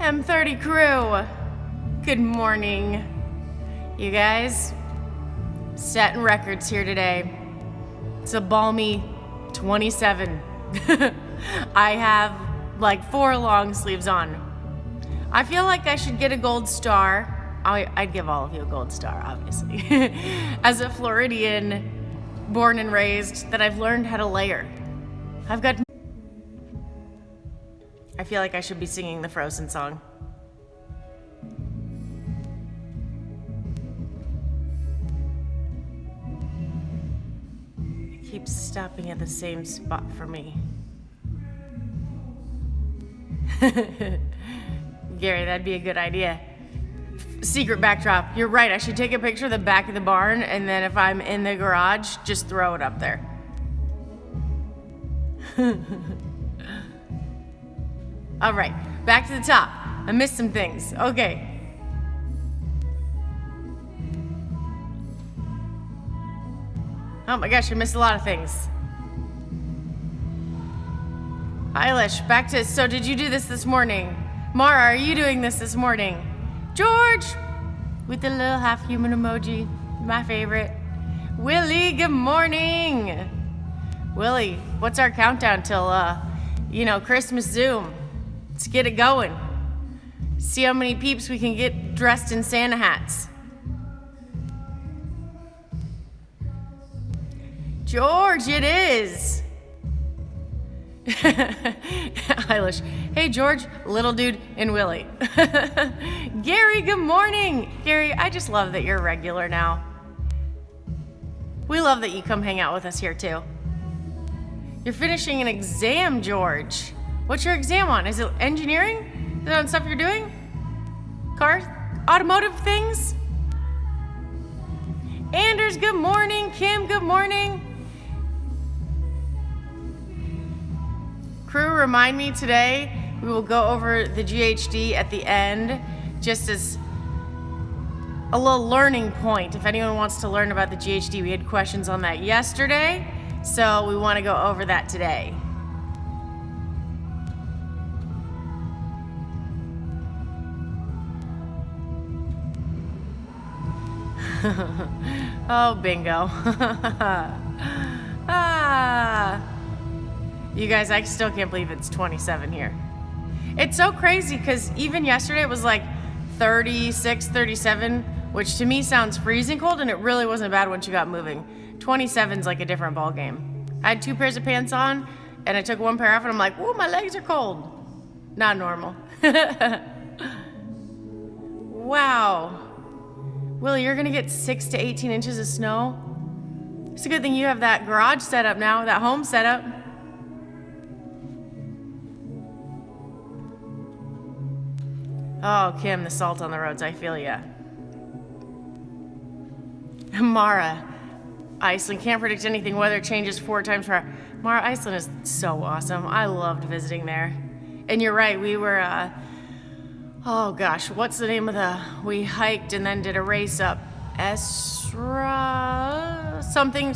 M30 crew, good morning. You guys, setting records here today. It's a balmy 27. I have like 4 long sleeves on. I feel like I should get a gold star. I'd give all of you a gold star, obviously. As a Floridian, born and raised, that I've learned how to layer. I feel like I should be singing the Frozen song. It keeps stopping at the same spot for me. Gary, that'd be a good idea. Secret backdrop. You're right, I should take a picture of the back of the barn, and then if I'm in the garage, just throw it up there. All right, back to the top. I missed some things. Okay. Oh my gosh, I missed a lot of things. Eilish, back to, so did you do this morning? Mara, are you doing this morning? George, with the little half-human emoji, my favorite. Willie, good morning. Willie, what's our countdown till, Christmas Zoom? Let's get it going. See how many peeps we can get dressed in Santa hats. George, it is. Eilish, hey George, little dude, and Willie. Gary, good morning. Gary, I just love that you're regular now. We love that you come hang out with us here too. You're finishing an exam, George. What's your exam on? Is it engineering? Is it on stuff you're doing? Cars? Automotive things? Anders, good morning. Kim, good morning. Crew, remind me today, we will go over the GHD at the end, just as a little learning point. If anyone wants to learn about the GHD, we had questions on that yesterday, so we want to go over that today. Oh, bingo. You guys, I still can't believe it's 27 here. It's so crazy because even yesterday it was like 36, 37, which to me sounds freezing cold, and it really wasn't bad once you got moving. 27's like a different ball game. I had 2 pairs of pants on, and I took 1 pair off, and I'm like, ooh, my legs are cold. Not normal. Wow. Willie, you're gonna get 6 to 18 inches of snow. It's a good thing you have that garage set up now, that home set up. Oh, Kim, the salt on the roads, I feel ya. Mara, Iceland can't predict anything. Weather changes 4 times per hour. Mara, Iceland is so awesome. I loved visiting there. And you're right, we were, oh gosh, what's the name of we hiked and then did a race up Esra,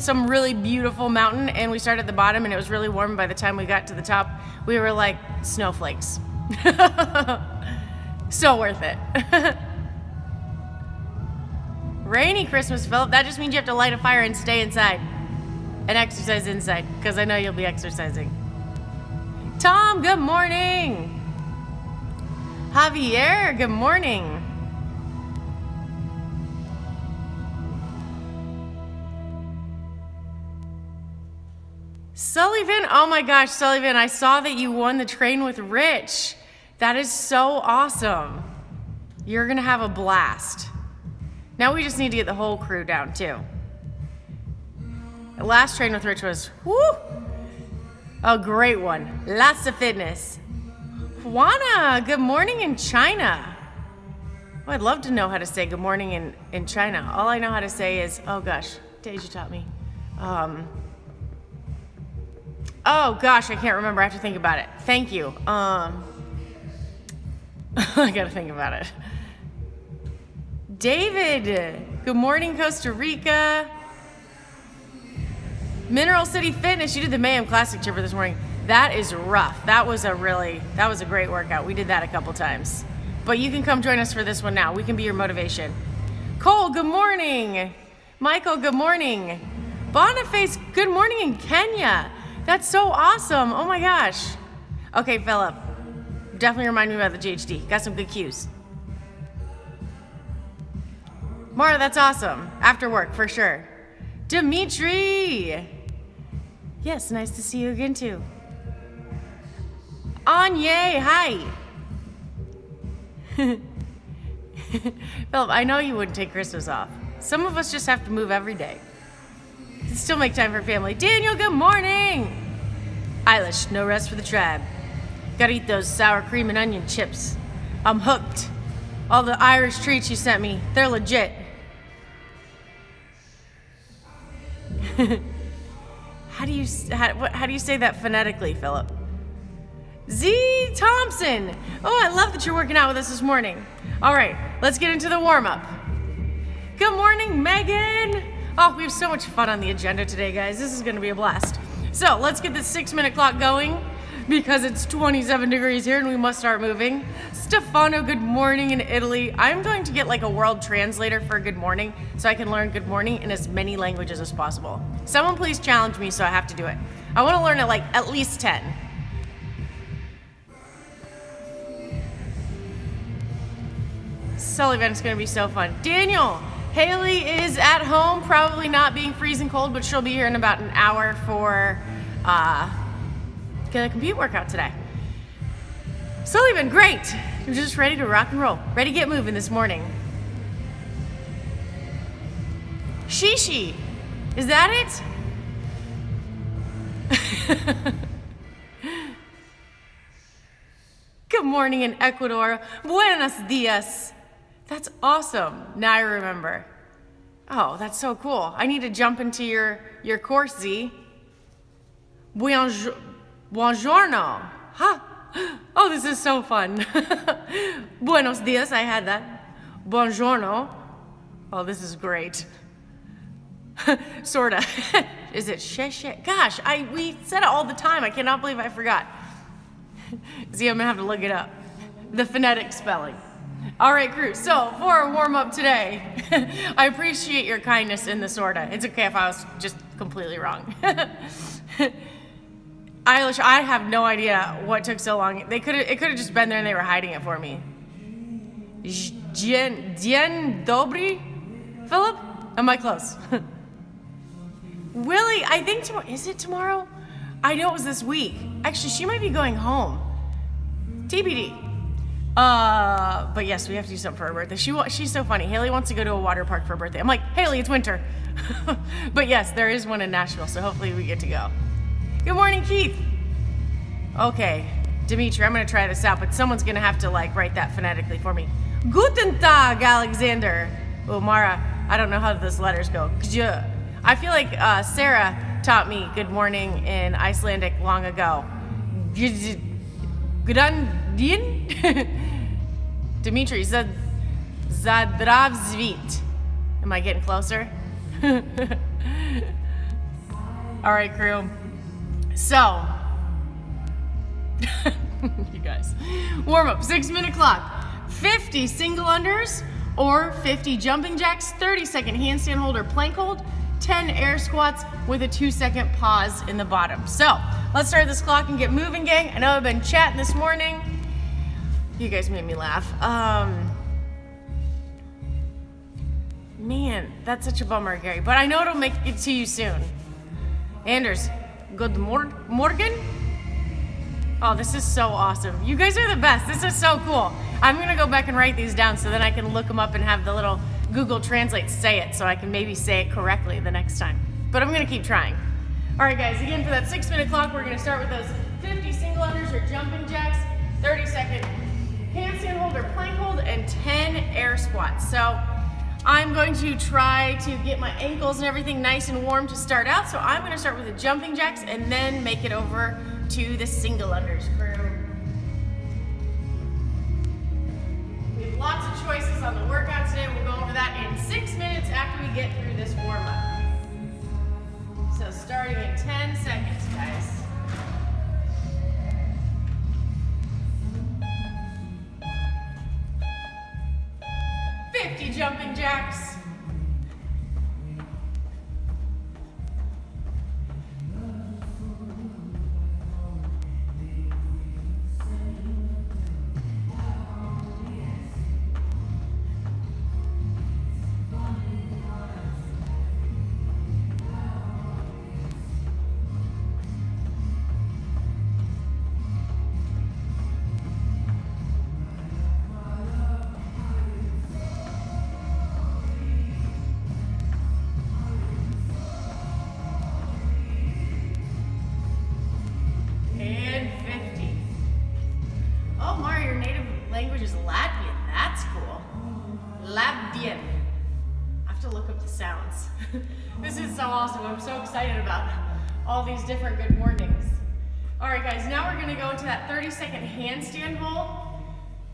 some really beautiful mountain, and we started at the bottom and it was really warm. By the time we got to the top, we were like snowflakes. So worth it. Rainy Christmas, Philip. That just means you have to light a fire and stay inside and exercise inside, because I know you'll be exercising. Tom, good morning. Javier, good morning. Sullivan, oh my gosh, Sullivan, I saw that you won the train with Rich. That is so awesome. You're gonna have a blast. Now we just need to get the whole crew down too. The last train with Rich was, whoo, a great one. Lots of fitness. Juana, good morning in China. Oh, I'd love to know how to say good morning in China. All I know how to say is, oh gosh, Deja taught me. Oh gosh, I can't remember. I have to think about it. Thank you. I gotta think about it. David, good morning, Costa Rica. Mineral City Fitness, you did the Mayhem Classic chipper this morning. That is rough. That was a great workout. We did that a couple times. But you can come join us for this one now. We can be your motivation. Cole, good morning. Michael, good morning. Boniface, good morning in Kenya. That's so awesome. Oh my gosh. Okay, Philip, definitely remind me about the GHD. Got some good cues. Mara, that's awesome. After work, for sure. Dimitri. Yes, nice to see you again, too. Anye, hi. Philip, I know you wouldn't take Christmas off. Some of us just have to move every day. Still make time for family. Daniel, good morning. Eilish, no rest for the tribe. Gotta eat those sour cream and onion chips. I'm hooked. All the Irish treats you sent me, they're legit. How do you say that phonetically, Philip? Z Thompson. Oh, I love that you're working out with us this morning. All right, let's get into the warm-up. Good morning, Megan. Oh, we have so much fun on the agenda today, guys. This is gonna be a blast. So let's get this 6-minute clock going because it's 27 degrees here and we must start moving. Stefano, good morning in Italy. I'm going to get like a world translator for good morning so I can learn good morning in as many languages as possible. Someone please challenge me so I have to do it. I wanna learn it like at least 10. Sullivan's gonna be so fun. Daniel, Haley is at home, probably not being freezing cold, but she'll be here in about an hour for get a compute workout today. Sullivan, great. You're just ready to rock and roll. Ready to get moving this morning. Shishi, is that it? Good morning in Ecuador. Buenos dias. That's awesome. Now I remember. Oh, that's so cool. I need to jump into your course, Z. Buongiorno. Huh? Oh, this is so fun. Buenos dias, I had that. Buongiorno. Oh, this is great. Sorta. Is it she? Gosh, we said it all the time. I cannot believe I forgot. Z, I'm gonna have to look it up. The phonetic spelling. All right, crew, so for our warm-up today, I appreciate your kindness in the sorta. It's okay if I was just completely wrong. Eilish, I have no idea what took so long. It could have just been there and they were hiding it for me. Dzień dobry, Philip? Am I close? Willie, I think tomorrow, is it tomorrow? I know it was this week. Actually, she might be going home. TBD. But yes, we have to do something for her birthday. She's so funny. Haley wants to go to a water park for her birthday. I'm like, Haley, it's winter. But yes, there is one in Nashville, so hopefully we get to go. Good morning, Keith. Okay, Dimitri, I'm gonna try this out, but someone's gonna have to like write that phonetically for me. Guten Tag, Alexander. Oh, Mara, I don't know how those letters go. I feel like Sarah taught me good morning in Icelandic long ago. Grandin? Dimitri said Zadravsvit. Am I getting closer? All right, crew. So, you guys, warm up, 6-minute clock, 50 single unders or 50 jumping jacks, 30-second handstand hold or plank hold, 10 air squats with a 2-second pause in the bottom. So let's start this clock and get moving, gang. I know I've been chatting this morning. You guys made me laugh. Man, that's such a bummer, Gary, but I know it'll make it to you soon. Anders, good morgen. Oh, this is so awesome. You guys are the best. This is so cool. I'm gonna go back and write these down so then I can look them up and have the little Google Translate say it so I can maybe say it correctly the next time. But I'm gonna keep trying. All right, guys, again, for that 6-minute clock, we're gonna start with those 50 single unders or jumping jacks, 30-second handstand hold or plank hold, and 10 air squats. So I'm going to try to get my ankles and everything nice and warm to start out. So I'm gonna start with the jumping jacks and then make it over to the single unders crew. We have lots of choices on the workout today. We'll go over that in 6 minutes after we get through this warm up. So starting in 10 seconds, guys. jumping jacks. Language is Latvian. That's cool. Latvian. I have to look up the sounds. This is so awesome. I'm so excited about all these different good mornings. All right, guys, now we're gonna go into that 30-second handstand hold.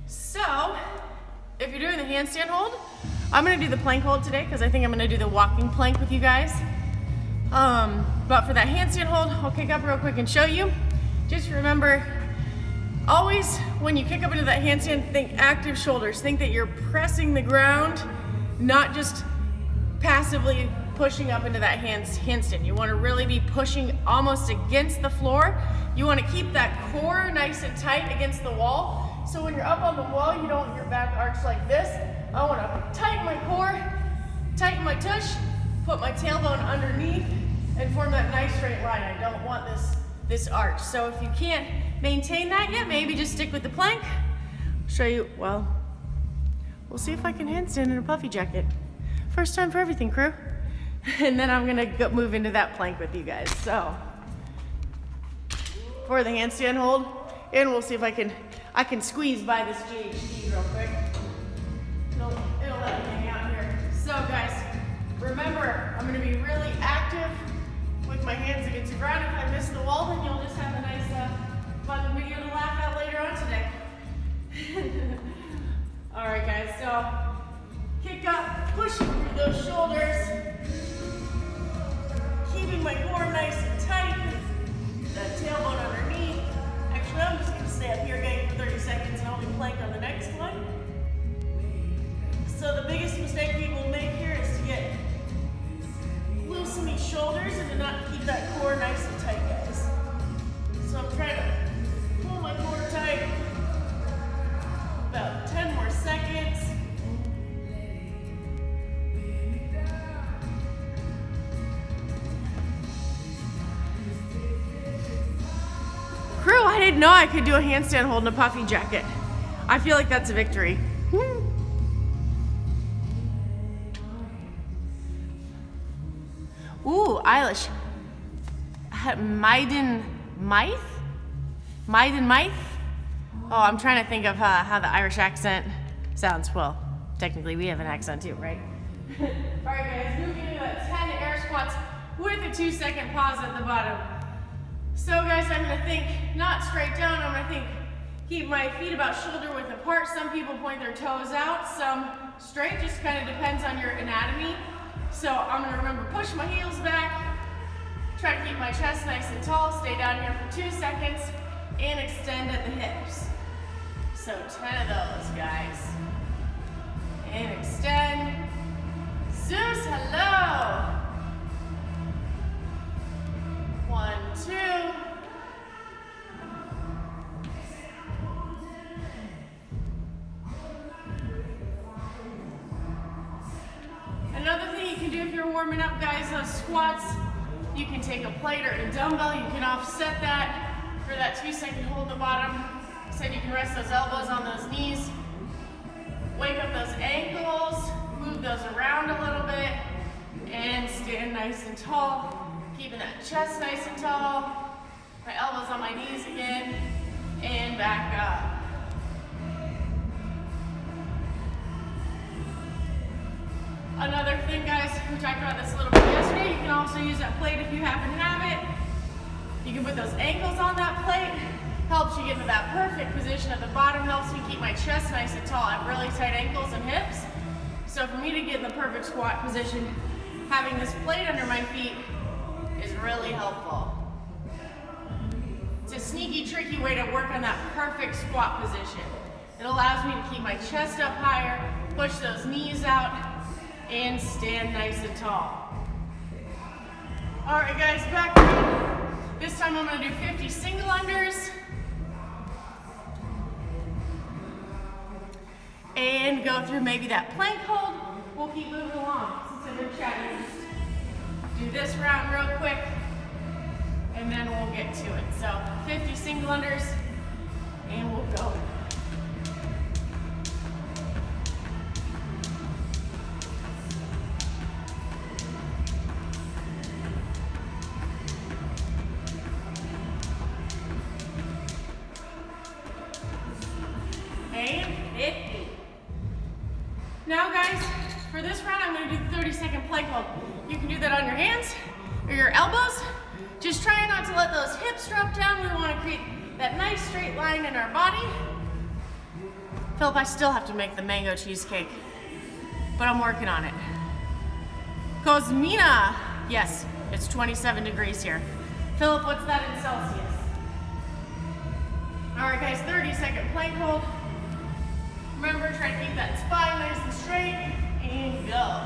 So, if you're doing the handstand hold, I'm gonna do the plank hold today because I think I'm gonna do the walking plank with you guys. But for that handstand hold, I'll kick up real quick and show you. Just remember, always, when you kick up into that handstand, think active shoulders. Think that you're pressing the ground, not just passively pushing up into that handstand. You want to really be pushing almost against the floor. You want to keep that core nice and tight against the wall. So when you're up on the wall, you don't want your back arch like this. I want to tighten my core, tighten my tush, put my tailbone underneath, and form that nice straight line. I don't want this arch. So if you can't maintain that yet, maybe just stick with the plank. I'll show you, well, we'll see if I can handstand in a puffy jacket. First time for everything, crew. And then I'm gonna move into that plank with you guys. So, for the handstand hold, and we'll see if I can squeeze by this GHD real quick. It'll let me hang out here. So guys, remember, I'm gonna be really active with my hands against the ground. If I miss the wall, then you'll just have a nice fun video to laugh at later on today. All right, guys, so kick up, pushing through those shoulders, keeping my core nice and tight, that tailbone underneath. Actually, I'm just gonna stay up here again for 30 seconds and I'll be plank on the next one. So the biggest mistake people make here is to get loose in these shoulders and to not keep that core nice and tight, guys. So I'm trying to pull my core tight. About 10 more seconds. Crew, I didn't know I could do a handstand hold in a puffy jacket. I feel like that's a victory. Ooh, Eilish. Maiden Mythe? Oh, I'm trying to think of how the Irish accent sounds. Well, technically we have an accent too, right? All right, guys, moving into that 10 air squats with a 2-second pause at the bottom. So guys, I'm gonna think not straight down, I'm gonna keep my feet about shoulder width apart. Some people point their toes out, some straight, just kind of depends on your anatomy. So I'm gonna remember, push my heels back, try to keep my chest nice and tall, stay down here for 2 seconds, and extend at the hips. So 10 of those, guys. And extend. Zeus, hello. 1, 2. Another thing you can do if you're warming up, guys, those squats, you can take a plate or a dumbbell, you can offset that for that 2-second hold at the bottom. So you can rest those elbows on those knees, wake up those ankles, move those around a little bit, and stand nice and tall, keeping that chest nice and tall, my elbows on my knees again, and back up. Another thing, guys, we talked about this a little bit yesterday, you can also use that plate if you happen to have it. You can put those ankles on that plate, helps you get into that perfect position at the bottom, helps me keep my chest nice and tall. I have really tight ankles and hips, so for me to get in the perfect squat position, having this plate under my feet is really helpful. It's a sneaky, tricky way to work on that perfect squat position. It allows me to keep my chest up higher, Push those knees out and stand nice and tall. All right, guys, back down. This time I'm gonna do 50 single unders. And go through maybe that plank hold. We'll keep moving along since I've been chatting. Just do this round real quick, and then we'll get to it. So 50 single unders, and we'll go. And 50. Now guys, for this round, I'm gonna do the 30-second plank hold. You can do that on your hands or your elbows. Just try not to let those hips drop down. We wanna create that nice straight line in our body. Philip, I still have to make the mango cheesecake, but I'm working on it. Cosmina. Yes, it's 27 degrees here. Philip, what's that in Celsius? All right guys, 30-second plank hold. Remember, try to keep that spine nice and straight, and go.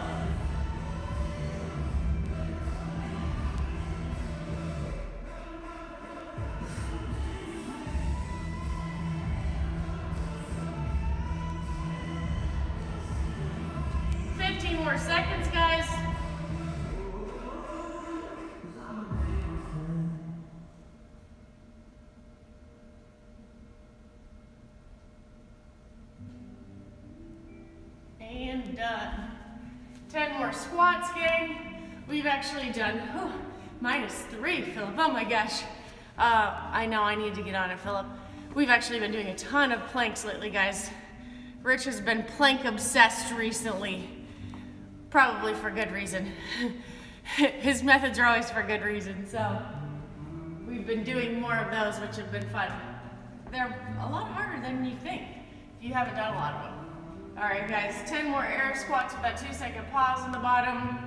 More seconds, guys. And done. 10 more squats, gang. We've actually done -3, Philip. Oh my gosh. I know I need to get on it, Philip. We've actually been doing a ton of planks lately, guys. Rich has been plank obsessed recently. Probably for good reason. His methods are always for good reason, so we've been doing more of those, which have been fun. They're a lot harder than you think if you haven't done a lot of them. All right, guys, 10 more air squats with that 2-second pause in the bottom.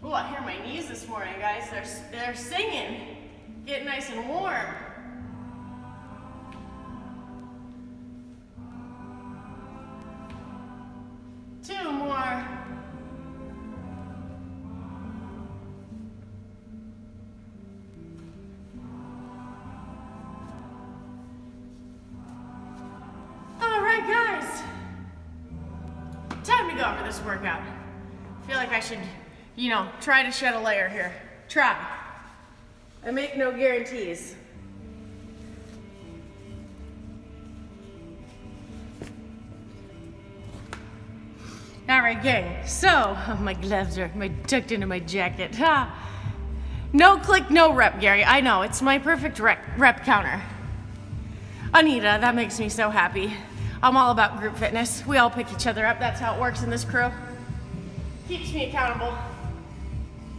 Oh, I hear my knees this morning, guys. They're singing. Get nice and warm. Two more. All right, guys. Time to go over this workout. I feel like I should, try to shed a layer here. Try. I make no guarantees. All right, gang. So, my gloves are tucked into my jacket. No click, no rep, Gary. I know, it's my perfect rep counter. Anita, that makes me so happy. I'm all about group fitness. We all pick each other up. That's how it works in this crew. Keeps me accountable.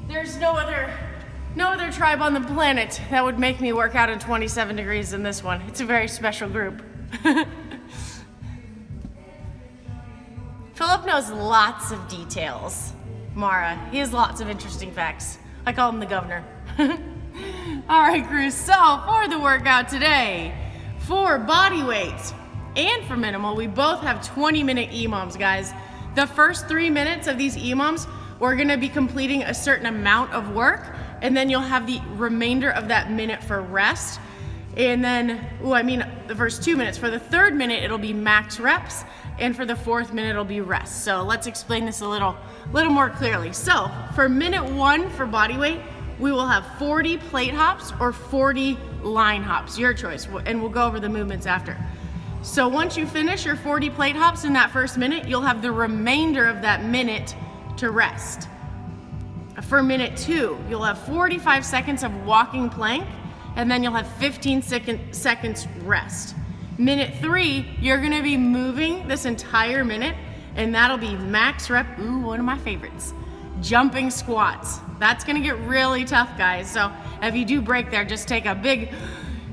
There's no other tribe on the planet that would make me work out in 27 degrees than this one. It's a very special group. Philip knows lots of details. Mara, he has lots of interesting facts. I call him the governor. All right, crew, so for the workout today, for body weight and for minimal, we both have 20-minute EMOMs, guys. The first 3 minutes of these EMOMs, we're gonna be completing a certain amount of work, and then you'll have the remainder of that minute for rest. And then, the first 2 minutes. For the third minute, it'll be max reps, and for the fourth minute, it'll be rest. So let's explain this a little more clearly. So for minute 1 for body weight, we will have 40 plate hops or 40 line hops, your choice, and we'll go over the movements after. So once you finish your 40 plate hops in that first minute, you'll have the remainder of that minute to rest. For minute 2, you'll have 45 seconds of walking plank, and then you'll have 15 seconds rest. Minute 3, you're gonna be moving this entire minute, and that'll be max rep, one of my favorites, jumping squats. That's gonna get really tough, guys. So if you do break there, just take a big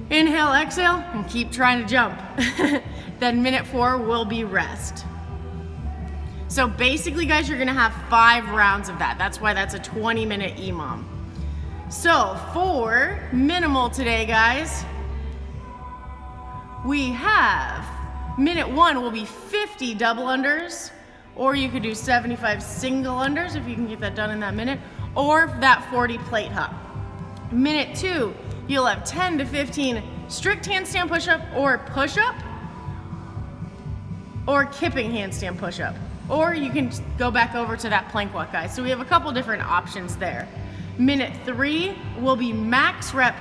inhale, exhale, and keep trying to jump. Then minute 4 will be rest. So basically, guys, you're gonna have 5 rounds of that. That's why that's a 20-minute EMOM. So for minimal today, guys, we have minute 1 will be 50 double unders, or you could do 75 single unders if you can get that done in that minute, or that 40 plate hop. Minute 2, you'll have 10 to 15 strict handstand push-up or push-up, or kipping handstand push-up. Or you can go back over to that plank walk, guys. So we have a couple different options there. Minute 3 will be max rep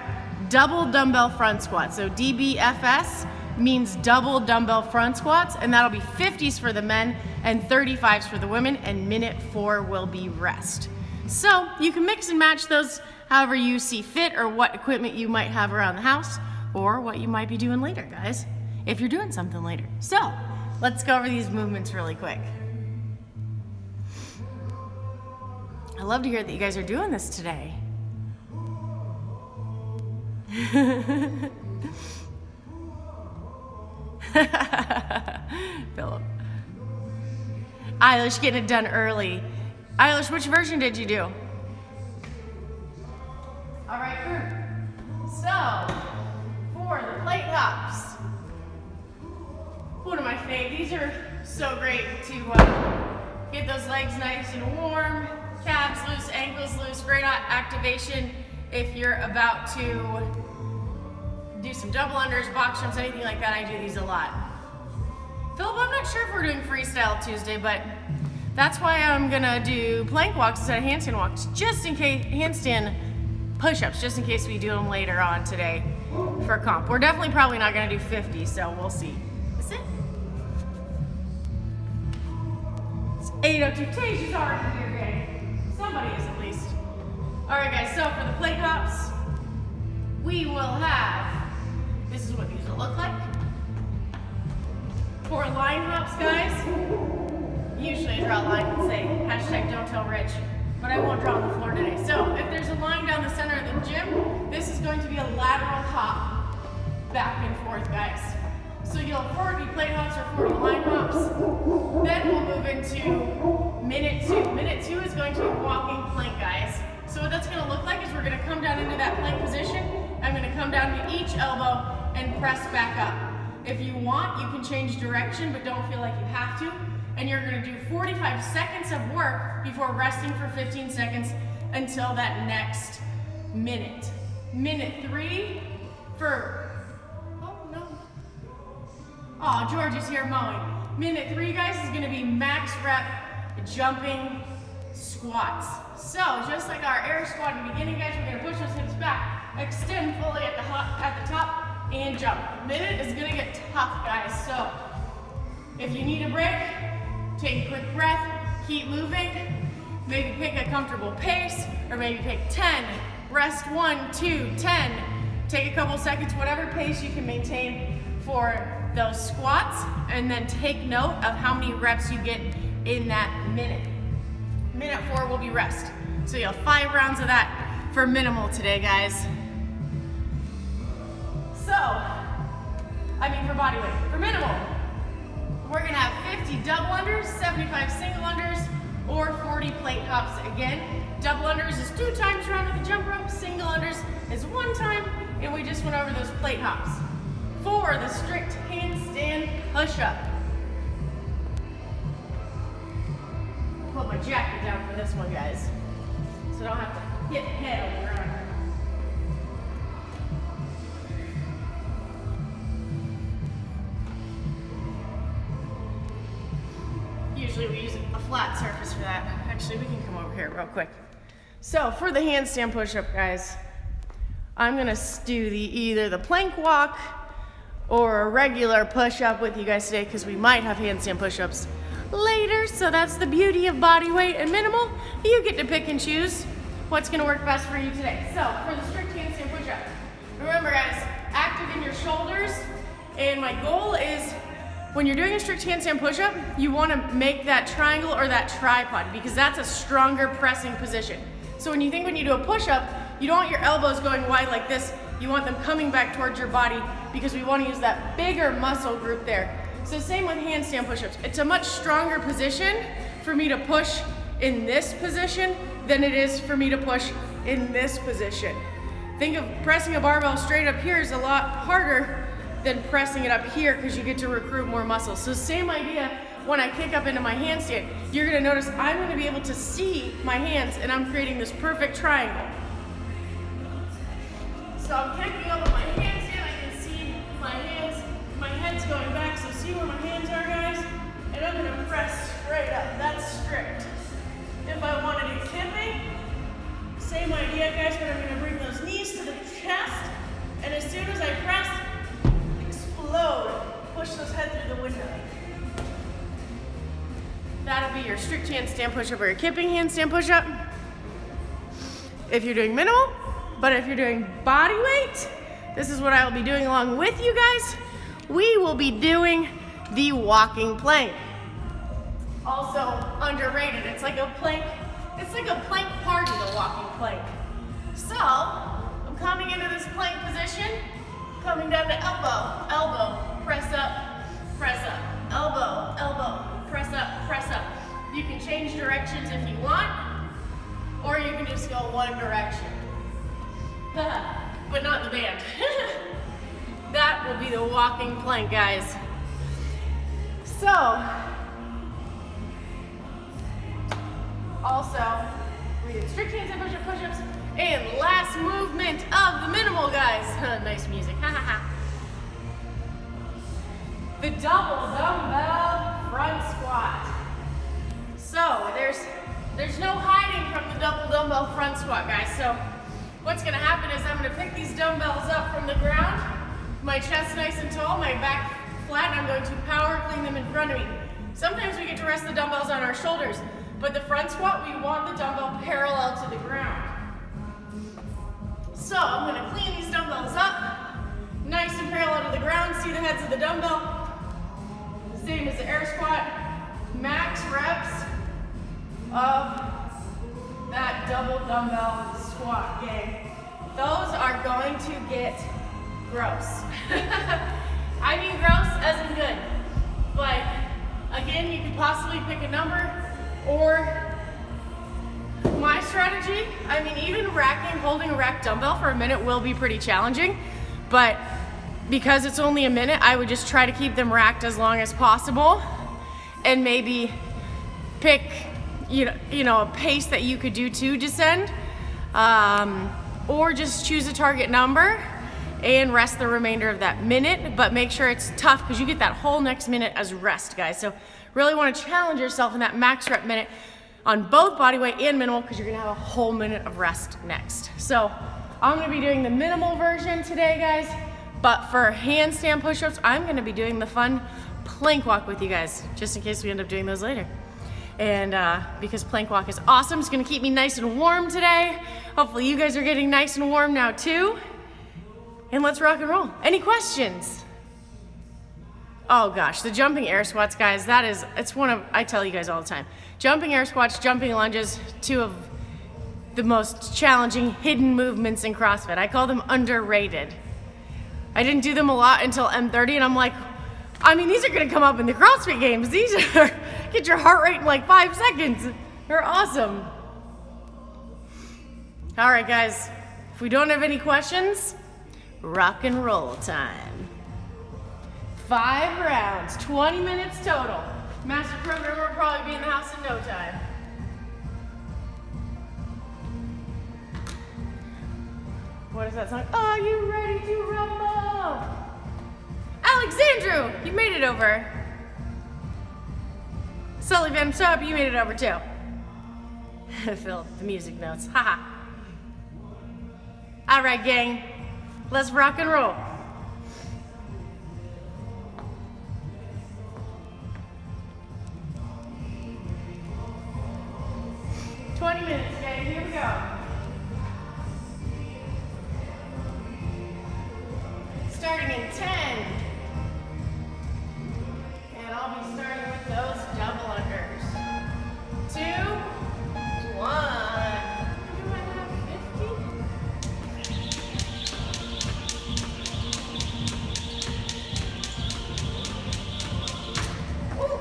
double dumbbell front squats. So DBFS means double dumbbell front squats, and that'll be 50s for the men and 35s for the women, and minute 4 will be rest. So you can mix and match those however you see fit, or what equipment you might have around the house, or what you might be doing later, guys, if you're doing something later. So let's go over these movements really quick. I love to hear that you guys are doing this today. Philip. Eilish getting it done early. Eilish, which version did you do? All right, group. So, for the plate hops, one of my faves. These are so great to get those legs nice and warm, calves loose, ankles loose. Great activation if you're about to do some double unders, box jumps, anything like that. I do these a lot. Philip, I'm not sure if we're doing freestyle Tuesday, but that's why I'm gonna do plank walks instead of handstand walks, just in case, handstand push-ups, just in case we do them later on today for comp. We're definitely probably not gonna do 50, so we'll see. Is it? It's 8:02. Tasha's already here, gang. Somebody is at least. All right, guys, so for the plate hops, we will have, this is what these will look like. For line hops, guys, usually I draw a line and say, hashtag don't tell Rich, but I won't draw on the floor today. So if there's a line down the center of the gym, this is going to be a lateral hop, back and forth, guys. So you'll have 40 plate hops or 40 line hops. Then we'll move into minute 2. Minute 2 is going to be walking plank, guys. So what that's gonna look like is we're gonna come down into that plank position. I'm gonna come down to each elbow and press back up. If you want, you can change direction, but don't feel like you have to. And you're gonna do 45 seconds of work before resting for 15 seconds until that next minute. Minute 3 for, oh no. Oh, George is here mowing. Minute 3, guys, is gonna be max rep jumping squats. So just like our air squat in the beginning, guys, we're gonna push those hips back, extend fully at the top, and jump. Minute is gonna get tough, guys. So if you need a break, take a quick breath, keep moving, maybe pick a comfortable pace, or maybe pick 10, rest 1, 2, 10, take a couple seconds, whatever pace you can maintain for those squats, and then take note of how many reps you get in that minute. Minute 4 will be rest. So you'll have 5 rounds of that for minimal today, guys. So, for body weight. For minimal, we're gonna have 50 double unders, 75 single unders, or 40 plate hops. Again, double unders is 2 times around with the jump rope, single unders is 1 time, and we just went over those plate hops. For the strict handstand push-up. Put my jacket down for this one, guys, so I don't have to hit the head on the ground. Usually we use a flat surface for that. Actually, we can come over here real quick. So for the handstand push-up, guys, I'm gonna do either the plank walk or a regular push-up with you guys today, because we might have handstand push-ups later. So that's the beauty of body weight and minimal. You get to pick and choose what's gonna work best for you today. So for the strict handstand push-up, remember, guys, active in your shoulders, and my goal is when you're doing a strict handstand push-up, you want to make that triangle or that tripod, because that's a stronger pressing position. So when you do a push-up, you don't want your elbows going wide like this. You want them coming back towards your body, because we want to use that bigger muscle group there. So same with handstand push-ups. It's a much stronger position for me to push in this position than it is for me to push in this position. Think of pressing a barbell straight up here is a lot harder than pressing it up here because you get to recruit more muscle. So same idea when I kick up into my handstand. You're gonna notice I'm gonna be able to see my hands and I'm creating this perfect triangle. So I'm kicking up with my handstand, I can see my hands, my head's going back, so see where my hands are, guys? And I'm gonna press straight up, that's strict. If I want to do kipping, same idea, guys, but I'm gonna bring those knees to the chest, and as soon as I press, explode, push those head through the window. That'll be your strict handstand push-up or your kipping handstand push-up if you're doing minimal. But if you're doing body weight, this is what I will be doing along with you guys. We will be doing the walking plank. Also underrated. It's like a plank party, the walking plank. So I'm coming into this plank position, coming down to elbow, elbow, press up, elbow, elbow, press up. You can change directions if you want, or you can just go one direction. But not the band. That will be the walking plank, guys. So, also, we did strict handstand push-ups, and last movement of the minimal, guys. Nice music. The double dumbbell front squat. So there's no hiding from the double dumbbell front squat, guys. So what's gonna happen is I'm gonna pick these dumbbells up from the ground, my chest nice and tall, my back flat, and I'm going to power clean them in front of me. Sometimes we get to rest the dumbbells on our shoulders, but the front squat, we want the dumbbell parallel to the ground. So I'm gonna clean these dumbbells up, nice and parallel to the ground, see the heads of the dumbbell. Same as the air squat, max reps of that double dumbbell squat, gang. Those are going to get gross. I mean gross as in good. But again, you could possibly pick a number, or my strategy, I mean even holding a racked dumbbell for a minute will be pretty challenging, but because it's only a minute, I would just try to keep them racked as long as possible and maybe pick you know, a pace that you could do to descend, or just choose a target number and rest the remainder of that minute, but make sure it's tough because you get that whole next minute as rest, guys. So really want to challenge yourself in that max rep minute on both body weight and minimal because you're gonna have a whole minute of rest next. So I'm gonna be doing the minimal version today, guys, but for handstand push-ups, I'm gonna be doing the fun plank walk with you guys, just in case we end up doing those later. And because plank walk is awesome, it's gonna keep me nice and warm today. Hopefully you guys are getting nice and warm now too. And let's rock and roll. Any questions? Oh gosh, the jumping air squats, guys, it's one of, I tell you guys all the time. Jumping air squats, jumping lunges, two of the most challenging hidden movements in CrossFit. I call them underrated. I didn't do them a lot until M30, and I'm like, I mean, these are gonna come up in the CrossFit games. These are, get your heart rate in like 5 seconds. They're awesome. All right, guys, if we don't have any questions, rock and roll time. 5 rounds, 20 minutes total. Master programmer will probably be in the house in no time. What is that song? Are you ready to rumble? Alexandru, you made it over. Sully Van Sup, you made it over too. Phil, the music notes, haha. All right, gang, let's rock and roll. "20 minutes, gang, here we go. Starting in 10. And I'll be starting with those double unders. 2, 1. Do I have 50? Woo.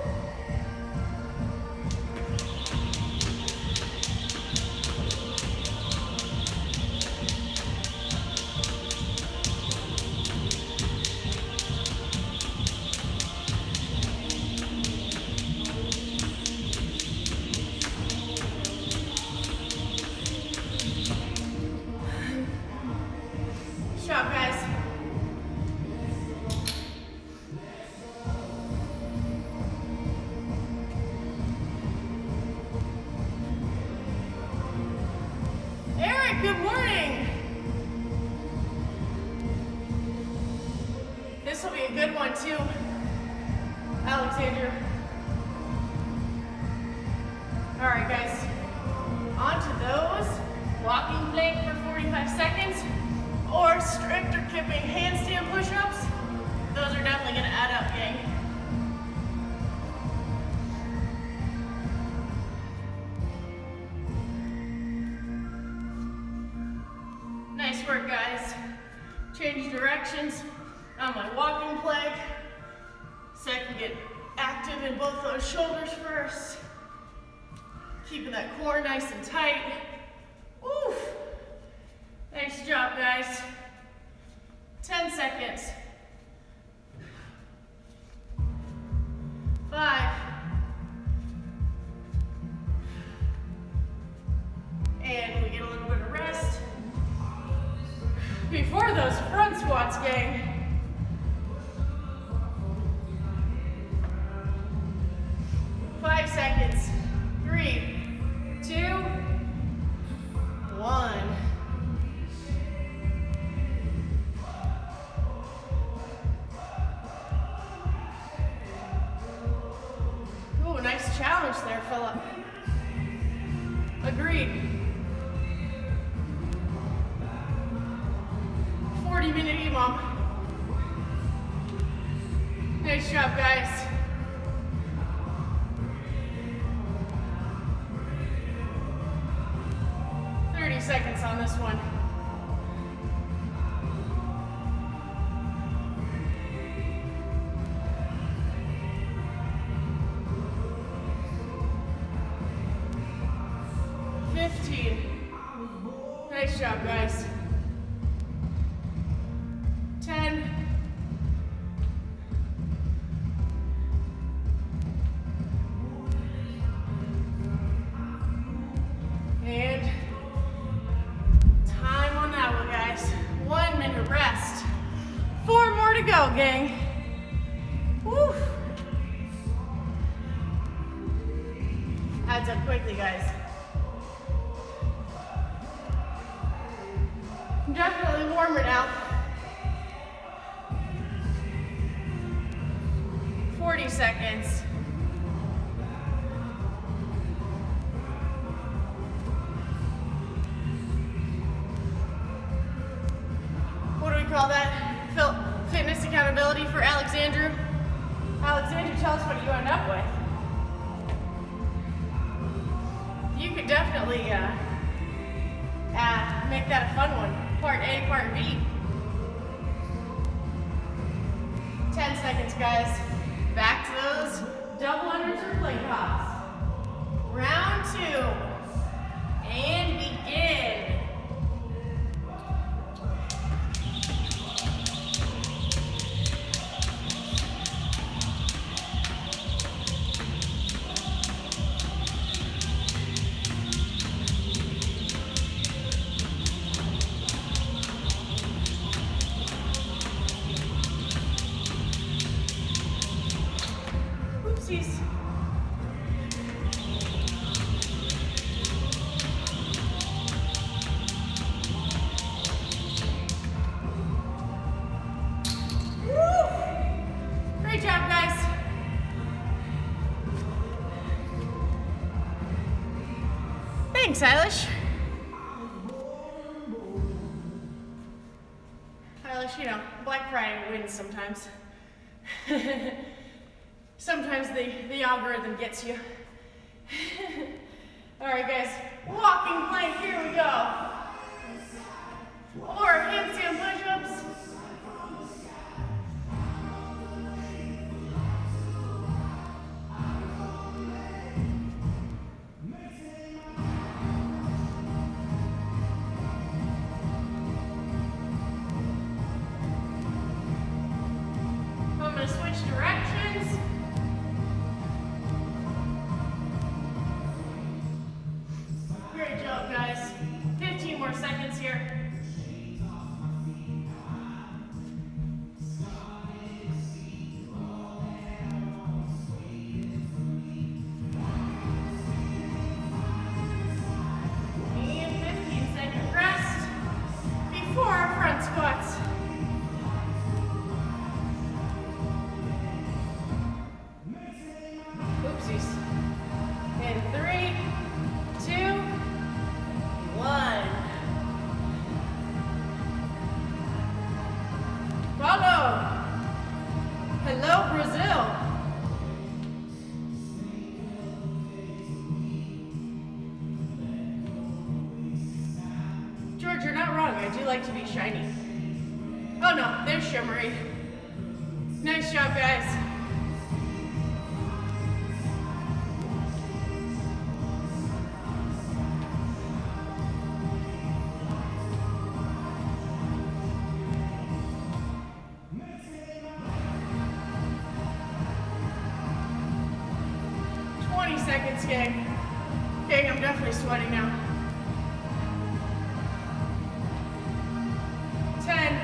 right, good morning. This will be a good one too, Alexander. All right, guys, on to those. Walking plank for 45 seconds, or strict or kipping handstand push-ups. Those are definitely gonna add up, gang. Nice work, guys. Change directions on my walking plank, so I can get active in both those shoulders first. Keeping that core nice and tight. Oof. Nice job, guys. 10 seconds. 5. And we get a little bit of rest before those front squats, gang. Five seconds. 3, 2, 1. Ooh, nice challenge there, Philip. Agreed. 40-minute EMOM. Nice job, guys. Seconds on this one. Nice job, guys. 10. And time on that one, guys. 1 minute rest. 4 more to go, gang. Woo. Adds up quickly, guys. I'm definitely warmer now. 40 seconds. What do we call that? Fitness accountability for Alexandru. Alexandru, tell us what you end up with. You could definitely make that a fun one. Part A, part B. 10 seconds, guys. Back to those double unders or plank hops. Round 2. And begin. Oopsies. Woo! Great job, guys. Thanks, Eilish. Eilish, you know, Black Friday wins sometimes. Sometimes the algorithm gets you. All right, guys, walking plank, here we go. Or handstand push-ups. I'm gonna switch directions. I do like to be shiny. Oh no, they're shimmery. Nice job, guys. Seconds, gang. Gang, I'm definitely sweating now. 10.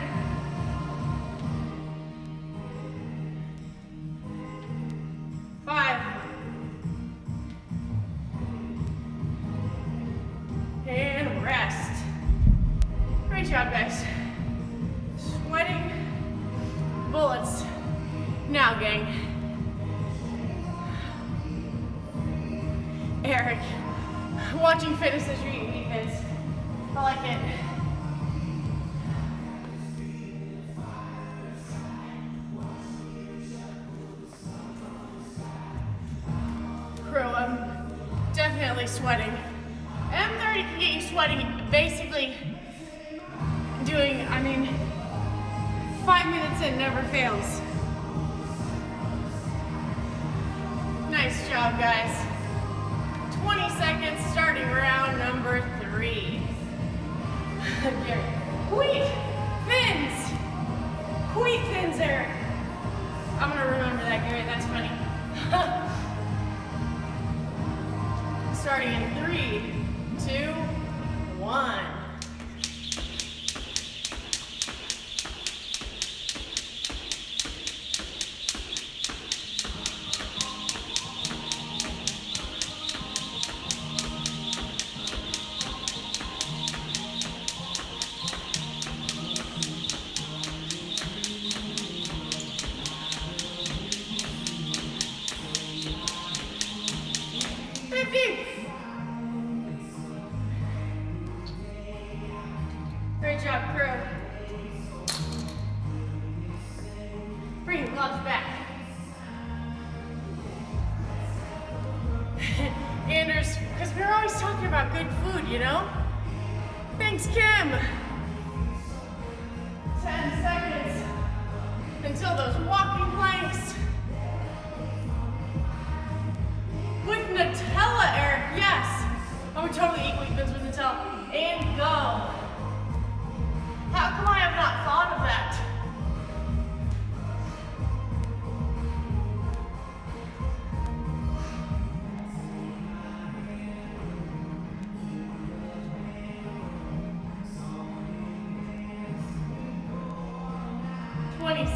5. And rest. Great job, guys. Sweating bullets. Now, gang. Eric, watching fitness as you eat meat bits. I like it. Crew, I'm definitely sweating. M30 can get you sweating basically doing, 5 minutes in never fails. Nice job, guys. 20 seconds, starting round number 3. Wheat thins! Wheat thins, Eric. I'm gonna remember that, Gary, that's funny. Starting in 3, 2, 1. Great job, crew. Bring your gloves back. Anders, because we're always talking about good food, you know? Thanks, Kim. 10 seconds until those walking planks. With Nutella, Eric, yes. I would totally eat wheat bits with Nutella. And go. How come I have not thought of that?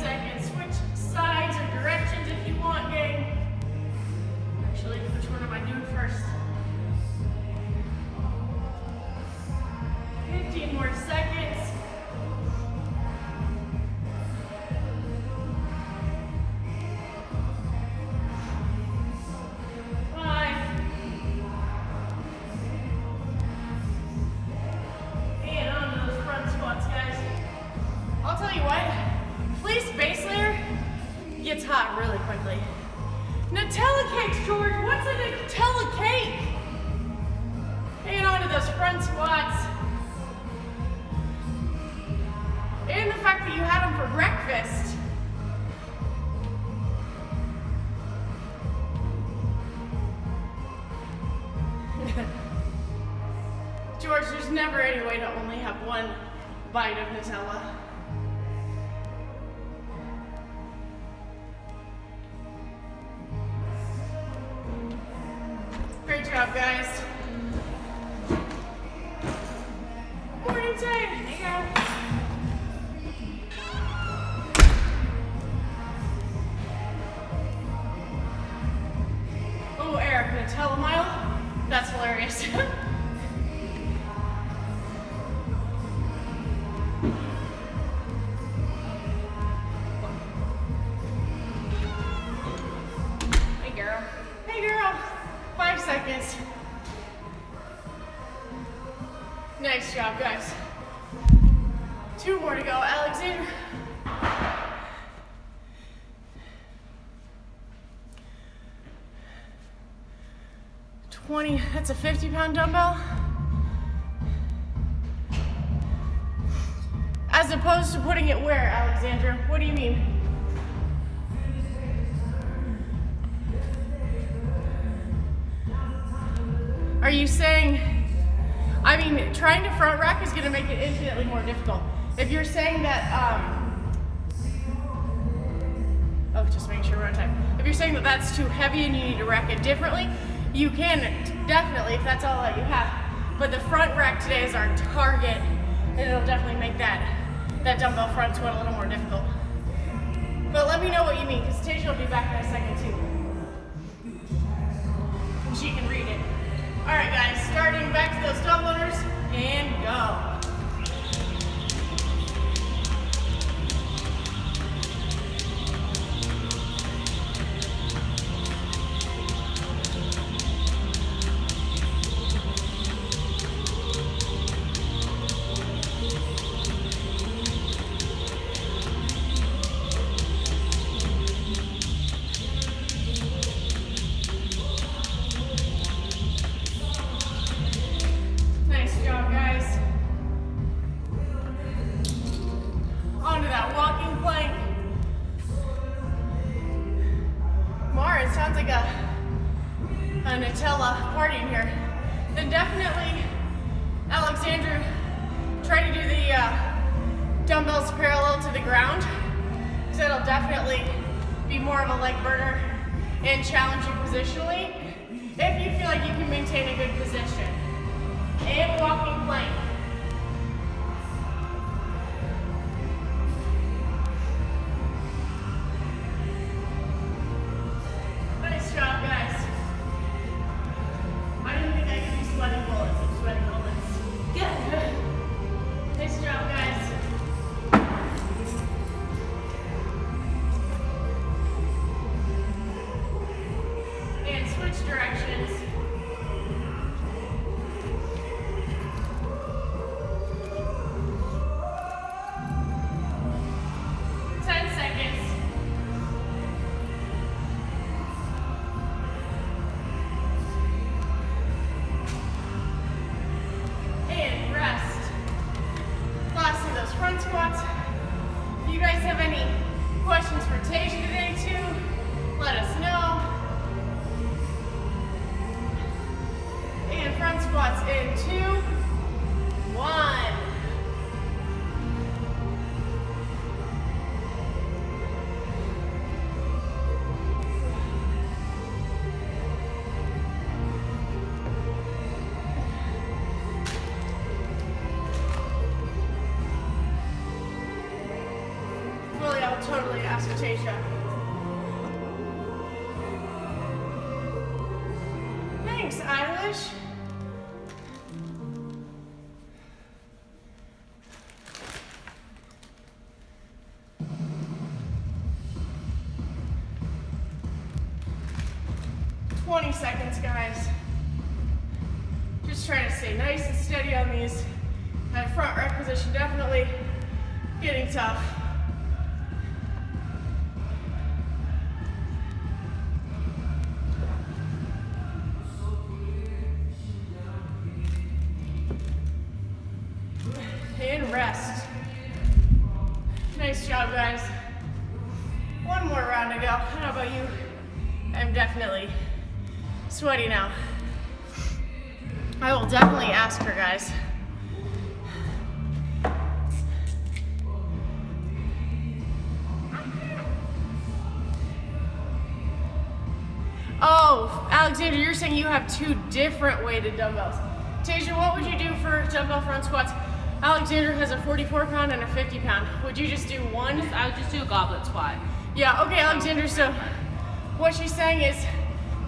Seconds. Switch sides or directions if you want, gang. Actually, which one am I doing first? 15 more seconds. 5. And on to those front squats, guys. I'll tell you what. Fleece base layer gets hot really quickly. Nutella cakes, George. What's a Nutella cake? Hanging on to those front squats. And the fact that you had them for breakfast. George, there's never any way to only have one bite of Nutella. Great job, guys. Morning time. There you go. Oh, Eric, Nutella mile? That's hilarious. Hey, girl. Hey, girl. 5 seconds. Nice job, guys. 2 more to go, Alexander. That's a 50-pound dumbbell. As opposed to putting it where, Alexandra? What do you mean? Are you saying, I mean, trying to front rack is gonna make it infinitely more difficult. If you're saying that, oh, just make sure we're on time. If you're saying that that's too heavy and you need to rack it differently, you can definitely, if that's all that you have. But the front rack today is our target, and it'll definitely make that dumbbell front squat a little more difficult. But let me know what you mean, because Tasia will be back in a second too. And she can read it. All right, guys, starting back to those dumbbellers, and go. Then definitely, Alexandra, try to do the dumbbells parallel to the ground. So it'll definitely be more of a leg burner and challenge you positionally if you feel like you can maintain a good position. And walking plank. Nice job, guys. I didn't think I could be sweating bullets. I'm sweating bullets. Good. Nice job, guys. And switch directions. Squats in 2, 1. Really, I would totally ask Tasia. Thanks, Eilish. Seconds, guys. Just trying to stay nice and steady on these. That front rack position definitely getting tough. And rest. Nice job, guys. One more round to go. How about you? I'm definitely sweaty now. I will definitely ask her, guys. Oh, Alexandra, you're saying you have 2 different weighted dumbbells. Tasia, what would you do for dumbbell front squats? Alexandra has a 44-pound and a 50-pound. Would you just do one? I would just do a goblet squat. Yeah, okay, Alexandra, so what she's saying is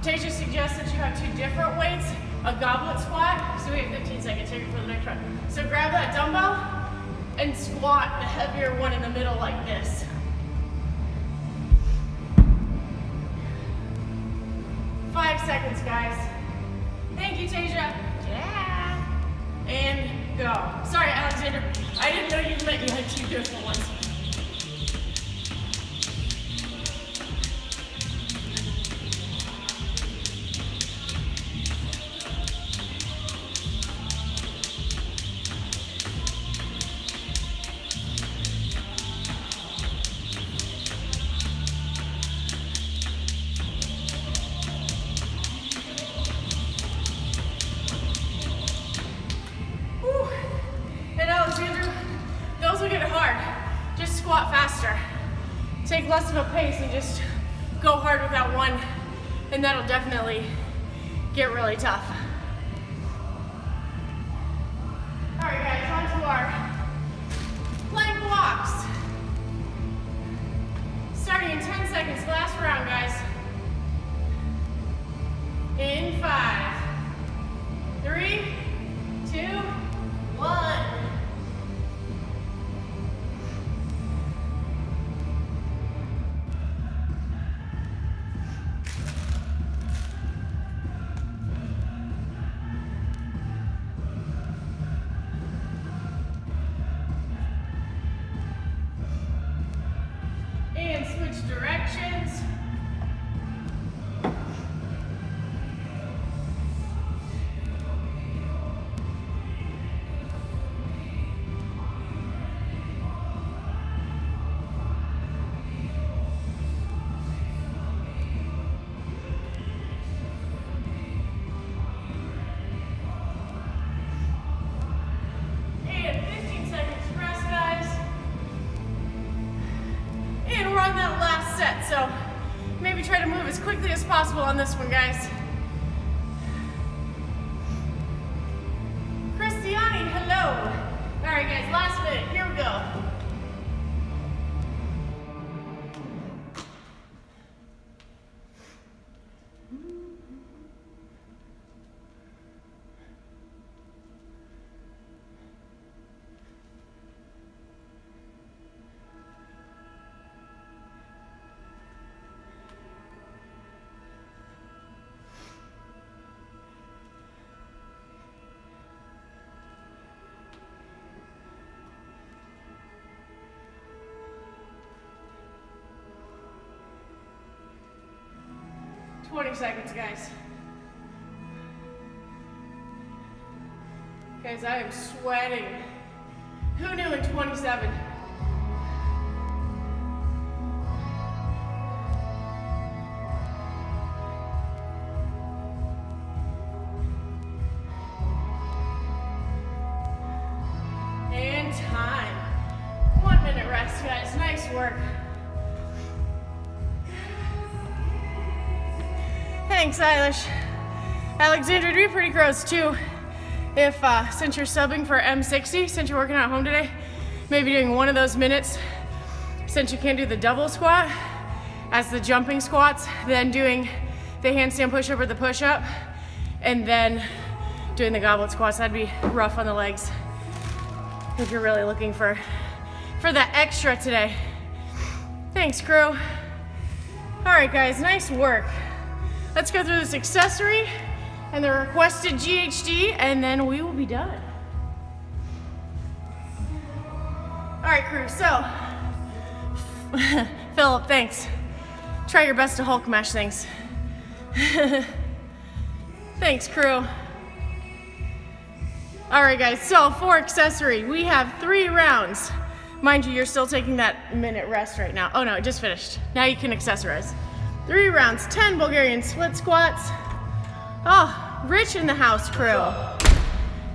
Tasia suggests that you have 2 different weights, a goblet squat. So we have 15 seconds here for the next round. So grab that dumbbell and squat the heavier one in the middle like this. Five seconds, guys. Thank you, Tasia. Yeah. And go. Sorry, Alexandra. I didn't know you meant you had 2 different ones. squat faster. Take less of a pace and just go hard with that one, and that'll definitely get really tough. All right, guys, on to our plank walks. Starting in 10 seconds, last round, guys. In 5, 3, 2, 1. And switch directions. So maybe try to move as quickly as possible on this one, guys. Christiani, hello. All right, guys, last minute, here we go. $20 seconds, guys. Guys, I am sweating. Who knew in 27? And time. 1 minute rest, guys. Nice work. Thanks, Eilish. Alexandra, do pretty gross too. If, since you're subbing for M30, since you're working out at home today, maybe doing one of those minutes, since you can't do the double squat as the jumping squats, then doing the handstand push-up or the push-up, and then doing the goblet squats. That'd be rough on the legs if you're really looking for that extra today. Thanks, crew. All right, guys, nice work. Let's go through this accessory and the requested GHD, and then we will be done. All right, crew, so, Philip, thanks. Try your best to Hulk mash things. Thanks, crew. All right, guys, so for accessory, we have 3 rounds. Mind you, you're still taking that minute rest right now. Oh no, it just finished. Now you can accessorize. 3 rounds, 10 Bulgarian split squats. Oh, Rich in the house, crew.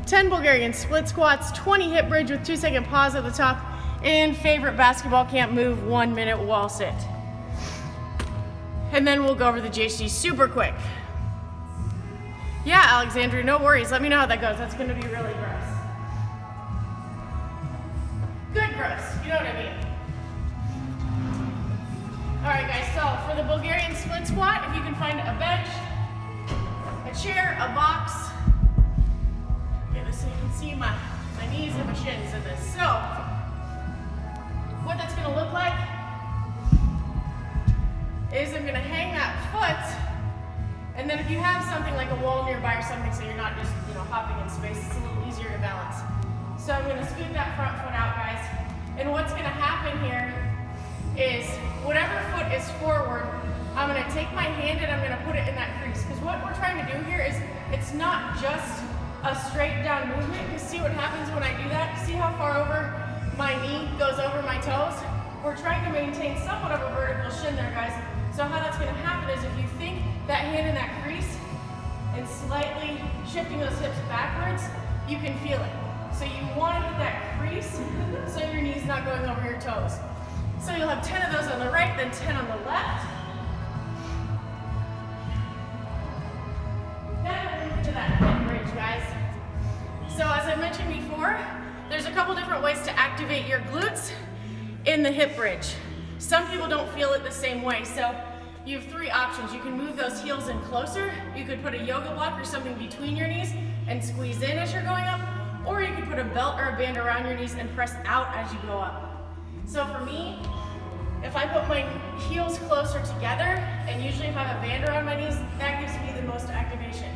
10 Bulgarian split squats, 20 hip bridge with 2-second pause at the top, and favorite basketball can't move 1 minute wall sit. And then we'll go over the GHD super quick. Yeah, Alexandra, no worries. Let me know how that goes. That's gonna be really gross. Good gross, you know what I mean. All right, guys, so for the Bulgarian split squat, if you can find a bench, a chair, a box. Okay, this so you can see my knees and my shins in this. So, what that's gonna look like is I'm gonna hang that foot, and then if you have something like a wall nearby or something so you're not just, hopping in space, it's a little easier to balance. So I'm gonna scoot that front foot out, guys. And what's gonna happen here is whatever foot is forward, I'm gonna take my hand and I'm gonna put it in that crease. Because what we're trying to do here is, it's not just a straight down movement. Because see what happens when I do that? See how far over my knee goes over my toes? We're trying to maintain somewhat of a vertical shin there, guys. So how that's gonna happen is if you think that hand in that crease and slightly shifting those hips backwards, you can feel it. So you wanna hit that crease so your knee's not going over your toes. So you'll have 10 of those on the right, then 10 on the left. Then we'll move to that hip bridge, guys. So as I mentioned before, there's a couple different ways to activate your glutes in the hip bridge. Some people don't feel it the same way, so you have 3 options. You can move those heels in closer, you could put a yoga block or something between your knees and squeeze in as you're going up, or you could put a belt or a band around your knees and press out as you go up. So for me, if I put my heels closer together, and usually if I have a band around my knees, that gives me the most activation.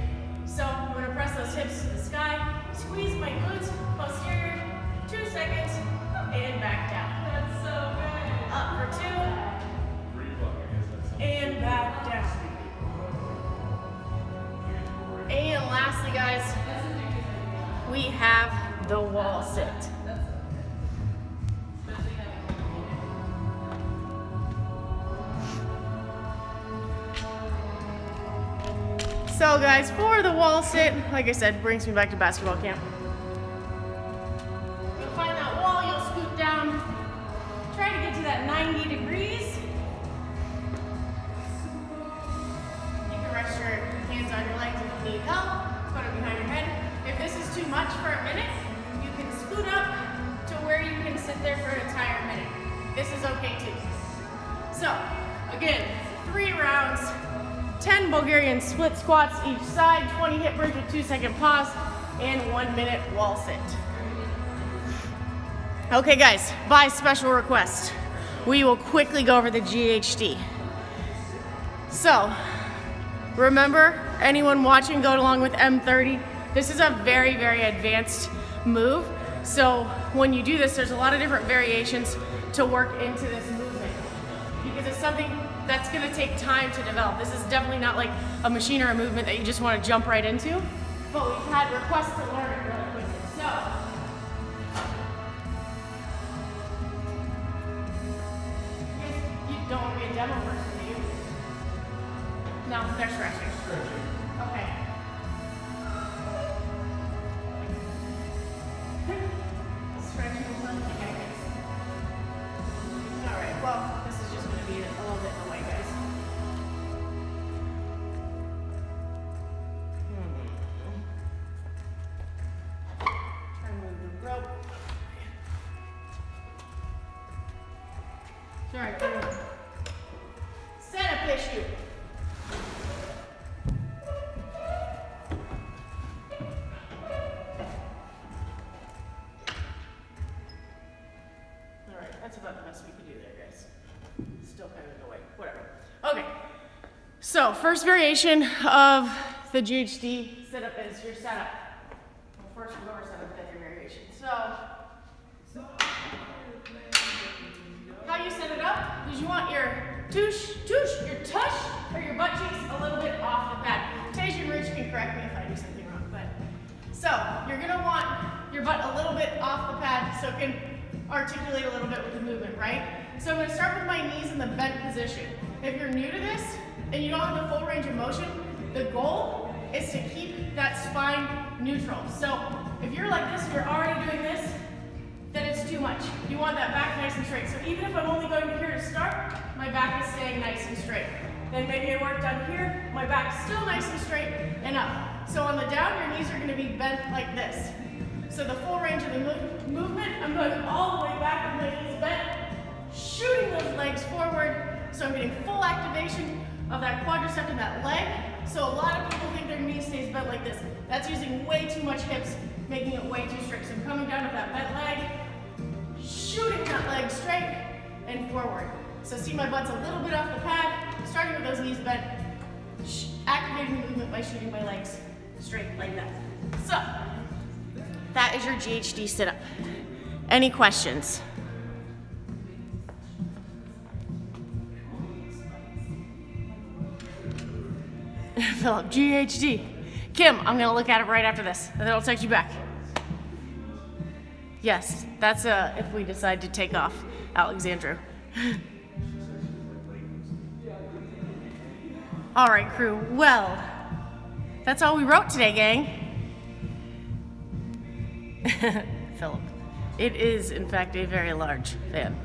So I'm gonna press those hips to the sky, squeeze my glutes, posterior, 2 seconds, and back down. That's so good. Up for 2, and back down. And lastly, guys, we have the wall sit. So guys, for the wall sit, like I said, brings me back to basketball camp. You'll find that wall, you'll scoot down, try to get to that 90 degrees. You can rest your hands on your legs if you need help, put it behind your head. If this is too much for a minute, you can scoot up to where you can sit there for an entire minute. This is okay too. So, again, 3 rounds. 10 Bulgarian split squats each side, 20 hip bridge with 2-second pause, and 1 minute wall sit. Okay guys, by special request, we will quickly go over the GHD. So, remember, anyone watching, go along with M30. This is a very, very advanced move. So when you do this, there's a lot of different variations to work into this movement because it's something that's gonna take time to develop. This is definitely not like a machine or a movement that you just wanna jump right into, but we've had requests to learn it really quickly. So, you don't wanna be a demo person, do you? No, they're stretching. Okay. Stretching is one thing, I guess. Alright, well, this is just gonna be a little bit in the way, guys. Try to move the rope. Sorry, setup issue. Alright, that's about the best we could do there, guys. Still kind of in the way, whatever. Okay, so first variation of the GHD setup is your setup. Well, first we'll go over setup, then your variation. So, how you set it up is you want your your tush, or your butt cheeks a little bit off the pad. Tej and Rich can correct me if I do something wrong, but. So, you're gonna want your butt a little bit off the pad so it can articulate a little bit with the movement, right? So I'm gonna start with my knees in the bent position. If you're new to this and you don't have the full range of motion, the goal is to keep that spine neutral. So if you're like this and you're already doing this, then it's too much. You want that back nice and straight. So even if I'm only going to here to start, my back is staying nice and straight. Then maybe I work down here, my back's still nice and straight and up. So on the down, your knees are gonna be bent like this. So the full range of the movement, I'm going all the way back with my knees bent, shooting those legs forward. So I'm getting full activation of that quadricep and that leg. So a lot of people think their knee stays bent like this. That's using way too much hips, making it way too strict. So I'm coming down with that bent leg, shooting that leg straight and forward. So see my butt's a little bit off the pad, starting with those knees bent, activating the movement by shooting my legs straight like that. So, that is your GHD sit-up. Any questions? Philip, GHD. Kim, I'm gonna look at it right after this, and then I'll text you back. Yes, that's if we decide to take off Alexandru. All right, crew, well, that's all we wrote today, gang. Philip, it is, in fact, a very large fan.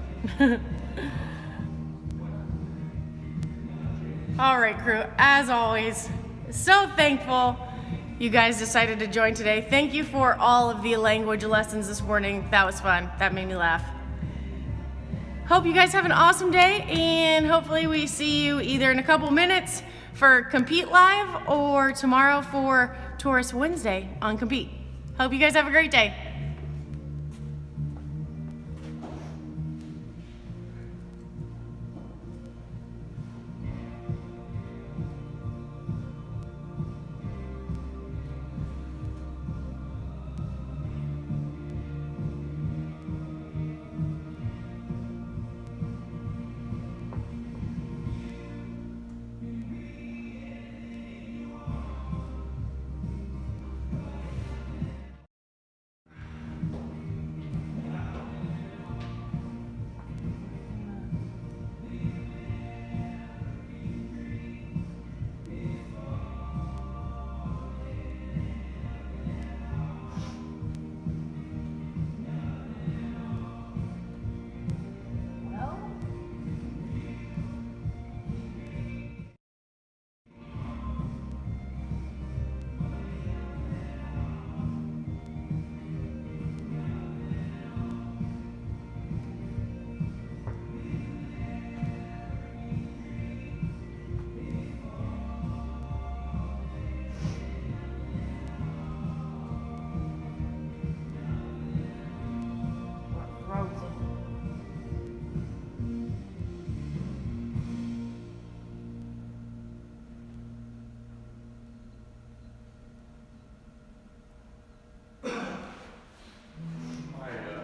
All right, crew, as always, so thankful you guys decided to join today. Thank you for all of the language lessons this morning. That was fun. That made me laugh. Hope you guys have an awesome day, and hopefully we see you either in a couple minutes for Compete Live or tomorrow for Tourist Wednesday on Compete. Hope you guys have a great day.